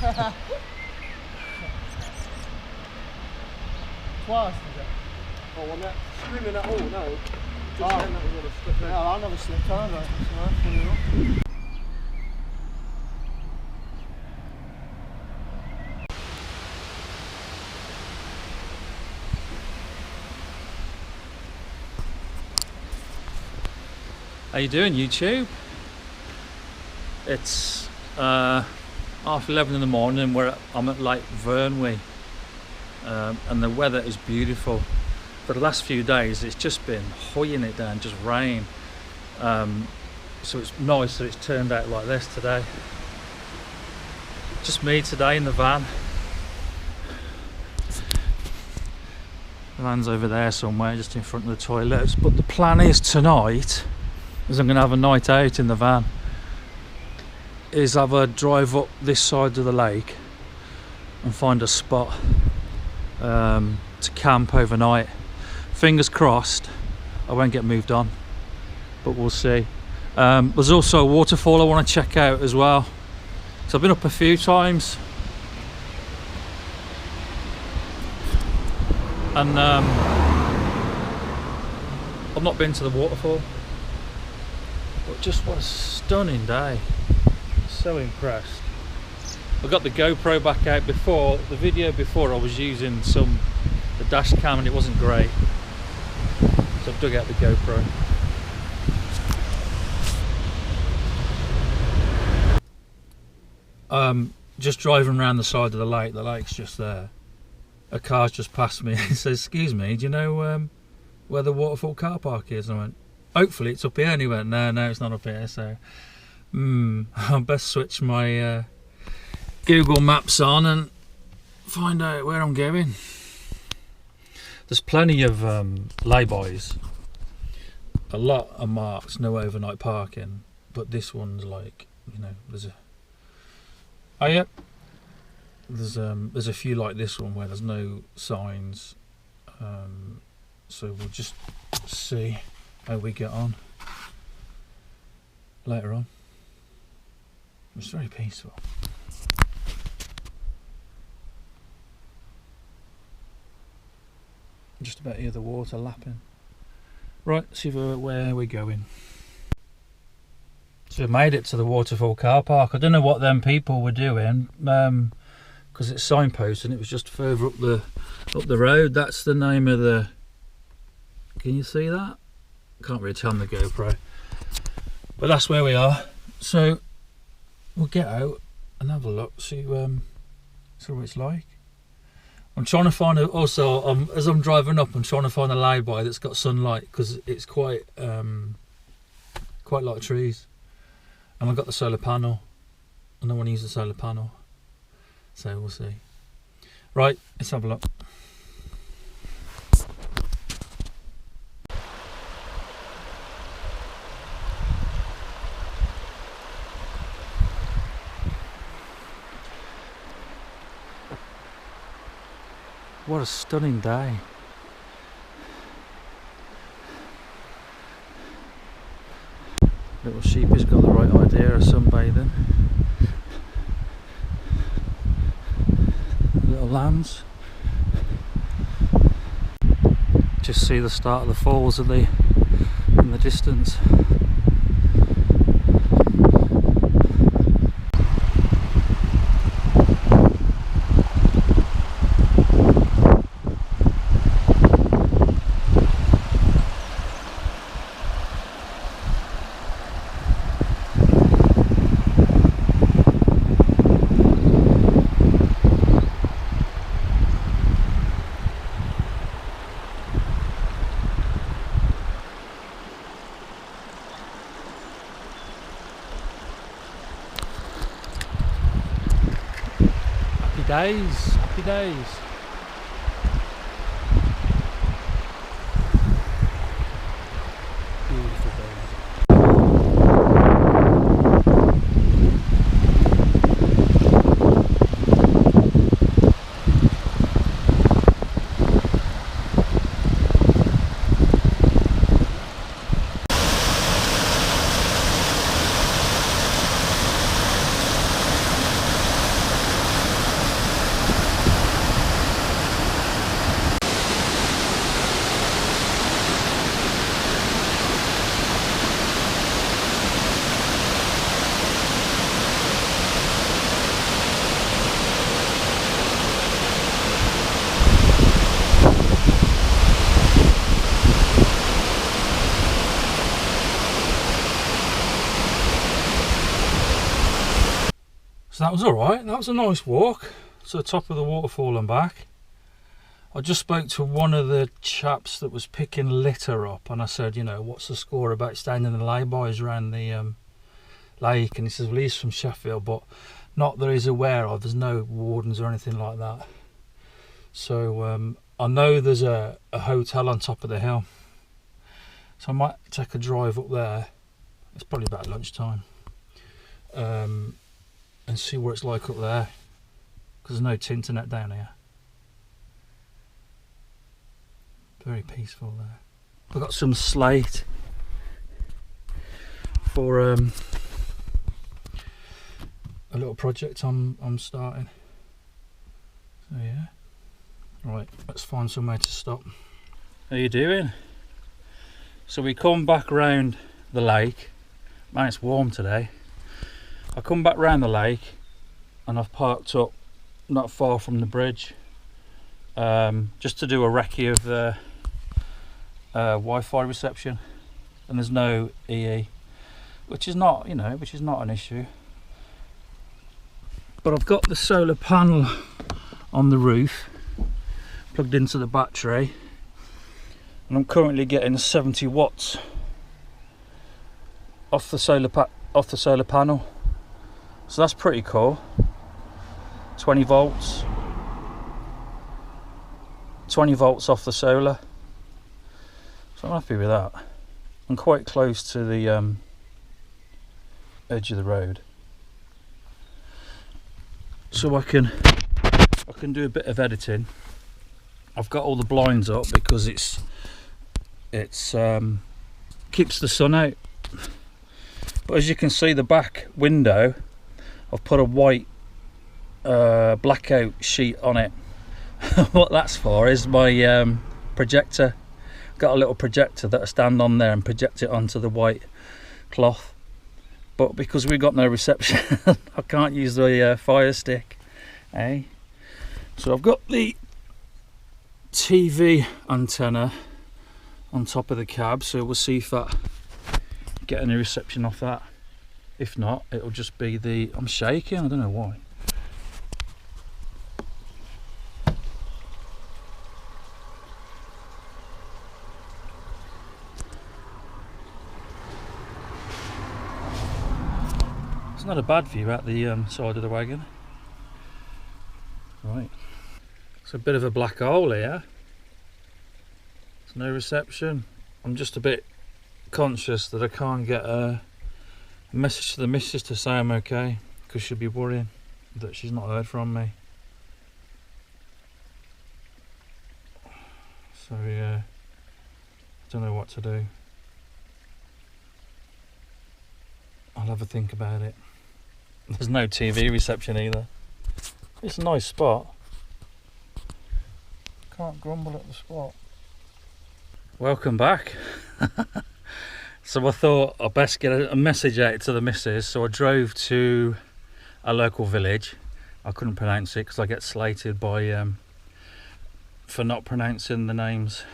Twice, is it? Oh, well, that swimming at all, no. Just Oh. then that was on a slip. Yeah, I never slipped either. So, you know. How you doing, YouTube? It's 11:30 in the morning. I'm at Lake Vyrnwy, and the weather is beautiful. For the last few days, it's just been hoying it down, just rain. So it's nice that it's turned out like this today. Just me today in the van. The van's over there somewhere, just in front of the toilets. But the plan is tonight, is I'm going to have a night out in the van, is have a drive up this side of the lake and find a spot to camp overnight. Fingers crossed I won't get moved on, but we'll see. There's also a waterfall I want to check out as well, so I've been up a few times, and I've not been to the waterfall. But just what a stunning day. So impressed. I got the GoPro back out. Before the video before I was using the dash cam and it wasn't great, so I've dug out the GoPro. Just driving around the side of the lake's just there. A car's just passed me and says, "Excuse me, do you know where the waterfall car park is?" And I went, "Hopefully it's up here." And he went, no, it's not up here. So I'll best switch my Google Maps on and find out where I'm going. There's plenty of laybys. A lot are marked no overnight parking, but this one's like, you know, there's a few like this one where there's no signs. So we'll just see how we get on later on. It's very peaceful. Just about hear the water lapping. Right, see where we're going. So we made it to the waterfall car park. I don't know what them people were doing, because it's signposted and it was just further up the road. That's the name of the. Can you see that? Can't really tell on the GoPro, but that's where we are. So we'll get out and have a look, see what it's like. I'm trying to find also as I'm driving up, I'm trying to find a lay-by that's got sunlight, because it's quite a lot of trees, and I've got the solar panel. I don't want to use the solar panel, so we'll see. Right, let's have a look. What a stunning day. Little sheepy's got the right idea of sunbathing. Little lambs. Just see the start of the falls in the distance. Happy days. Beautiful days. So that was alright. That was a nice walk to the top of the waterfall and back. I just spoke to one of the chaps that was picking litter up, and I said, you know, what's the score about staying in the lay-bys around the lake? And he says, well, he's from Sheffield, but not that he's aware of. There's no wardens or anything like that. So I know there's a hotel on top of the hill, so I might take a drive up there. It's probably about lunchtime, and see what it's like up there, because there's no internet down here. Very peaceful there. I've got some slate for a little project I'm starting. So yeah. Right, let's find somewhere to stop. How you doing? So we come back round the lake. Man, it's warm today. I come back round the lake and I've parked up not far from the bridge, just to do a recce of the Wi-Fi reception, and there's no EE, which is not, you know, which is not an issue. But I've got the solar panel on the roof plugged into the battery, and I'm currently getting 70 watts off the solar panel, so that's pretty cool. 20 volts off the solar, so I'm happy with that. I'm quite close to the edge of the road, so I can do a bit of editing. I've got all the blinds up because it's keeps the sun out. But as you can see, the back window, I've put a white blackout sheet on it. What that's for is my projector. Got a little projector that I stand on there and project it onto the white cloth. But because we've got no reception, I can't use the fire stick. Eh? So I've got the TV antenna on top of the cab, so we'll see if I get any reception off that. If not, it'll just be the... I'm shaking, I don't know why. It's not a bad view out the side of the wagon. Right. It's a bit of a black hole here. There's no reception. I'm just a bit conscious that I can't get a message to the missus to say I'm okay, because she'll be worrying that she's not heard from me. So yeah, I don't know what to do. I'll have a think about it. There's no TV reception either. It's a nice spot. Can't grumble at the spot. Welcome back. So I thought I'd best get a message out to the missus, so I drove to a local village. I couldn't pronounce it because I get slated by for not pronouncing the names.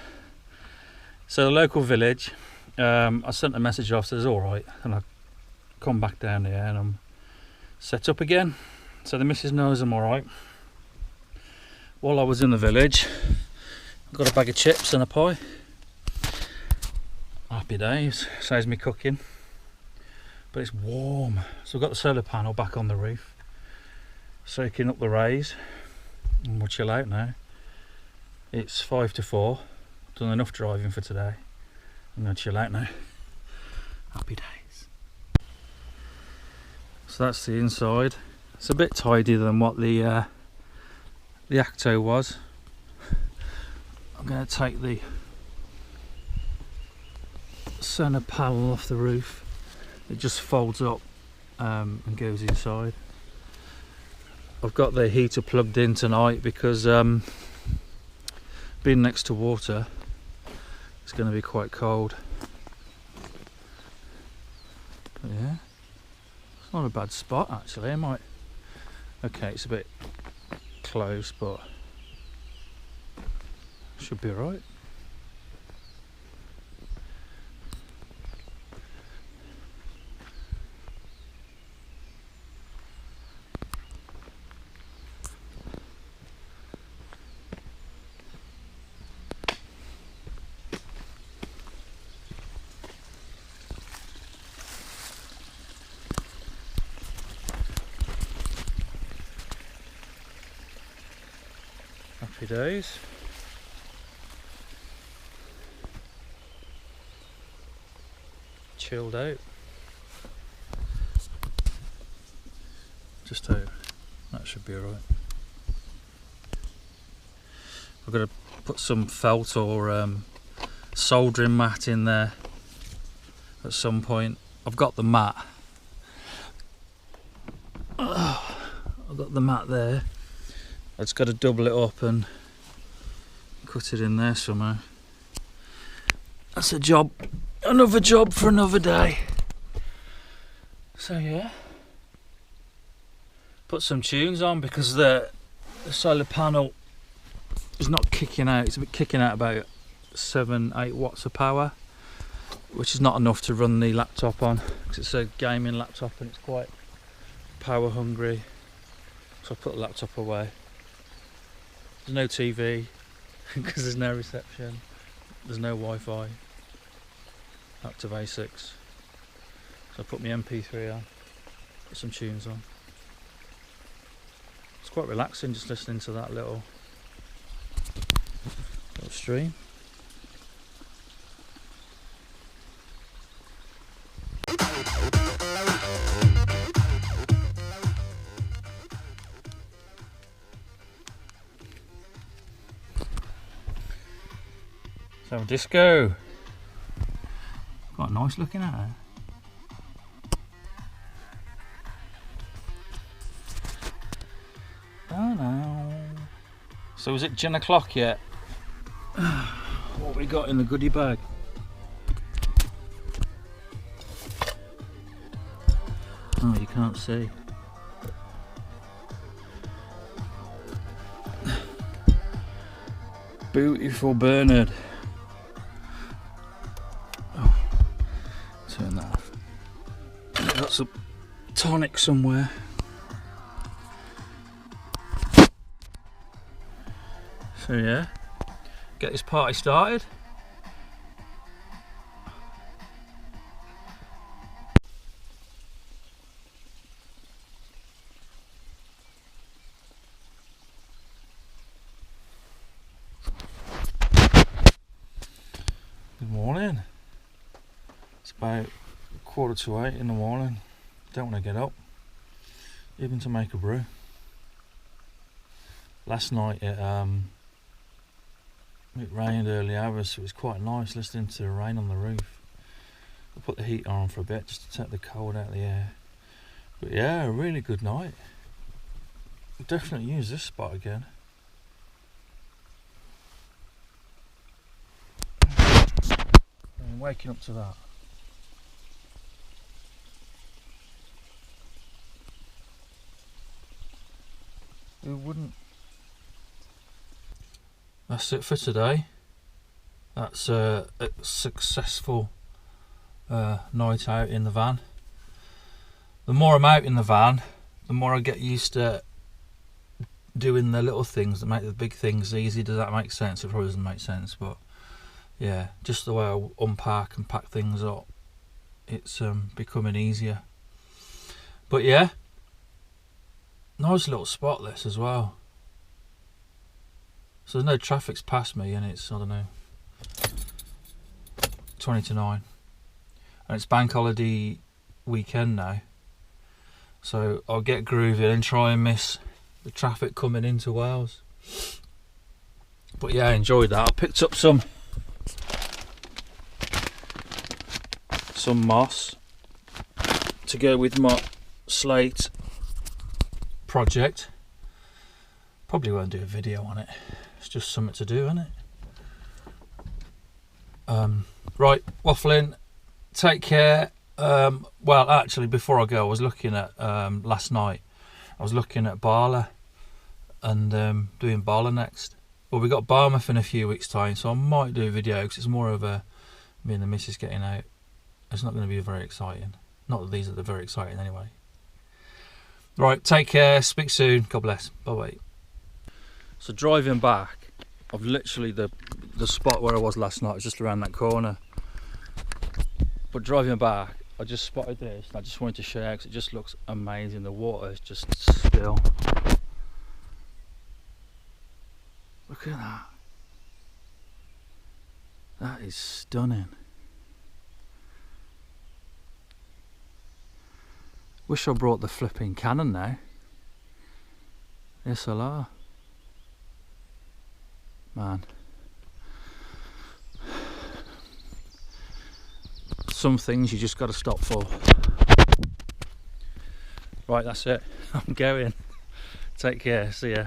So the local village, I sent a message off, says alright, and I come back down here and I'm set up again, so the missus knows I'm alright. While I was in the village, I got a bag of chips and a pie. Happy days, saves me cooking. But it's warm, so I've got the solar panel back on the roof, soaking up the rays, and we'll chill out now. It's 5 to 4, done enough driving for today. I'm going to chill out now. Happy days. So that's the inside. It's a bit tidier than what the Acto was. I'm going to take the centre panel off the roof. It just folds up and goes inside. I've got the heater plugged in tonight because being next to water, it's going to be quite cold. But yeah, it's not a bad spot actually. I might... Okay, it's a bit close, but should be alright. Happy days. Chilled out. Just out. That should be alright. I've got to put some felt or soldering mat in there at some point. I've got the mat. I've got the mat there. I just got to double it up and cut it in there somehow. That's a job, another job for another day. So yeah, put some tunes on because the solar panel is not kicking out. It's a bit kicking out about 7-8 watts of power, which is not enough to run the laptop on because it's a gaming laptop and it's quite power hungry. So I put the laptop away. There's no TV because there's no reception. There's no Wi-Fi. Active A6. So I put my MP3 on, put some tunes on. It's quite relaxing just listening to that little stream. So disco. Quite nice looking at her. Oh no. So is it gin o'clock yet? What we got in the goodie bag? Oh, you can't see. Beautiful Bernard. Oh, turn that off. Got some tonic somewhere. So yeah, get this party started. Good morning. It's about 7:45 in the morning. Don't want to get up, even to make a brew. Last night it rained early hours, so it was quite nice listening to the rain on the roof. I put the heater on for a bit just to take the cold out of the air. But yeah, a really good night. I'll definitely use this spot again. I'm waking up to that. Who wouldn't? That's it for today. That's a successful night out in the van. The more I'm out in the van, the more I get used to doing the little things that make the big things easy. Does that make sense? It probably doesn't make sense, but yeah, just the way I unpack and pack things up, it's becoming easier. But yeah, nice little spot this as well. So there's no traffic's past me, and it's, I don't know, 20 to 9. And it's bank holiday weekend now. So I'll get groovy and try and miss the traffic coming into Wales. But yeah, I enjoyed that. I picked up some moss to go with my slate project. Probably won't do a video on it. It's just something to do, isn't it? Right, waffling. Take care. Well, actually, before I go, I was looking at last night. I was looking at Barla and doing Barla next. Well, we got Barmouth in a few weeks' time, so I might do a video because it's more of a me and the missus getting out. It's not going to be very exciting. Not that these are very exciting anyway. Right, take care. Speak soon. God bless. Bye bye. So driving back, I've literally the spot where I was last night was just around that corner. But driving back, I just spotted this and I just wanted to share because it just looks amazing. The water is just still. Look at that. That is stunning. Wish I brought the flipping Canon now. SLR. Man. Some things you just got to stop for. Right, that's it. I'm going. Take care. See ya.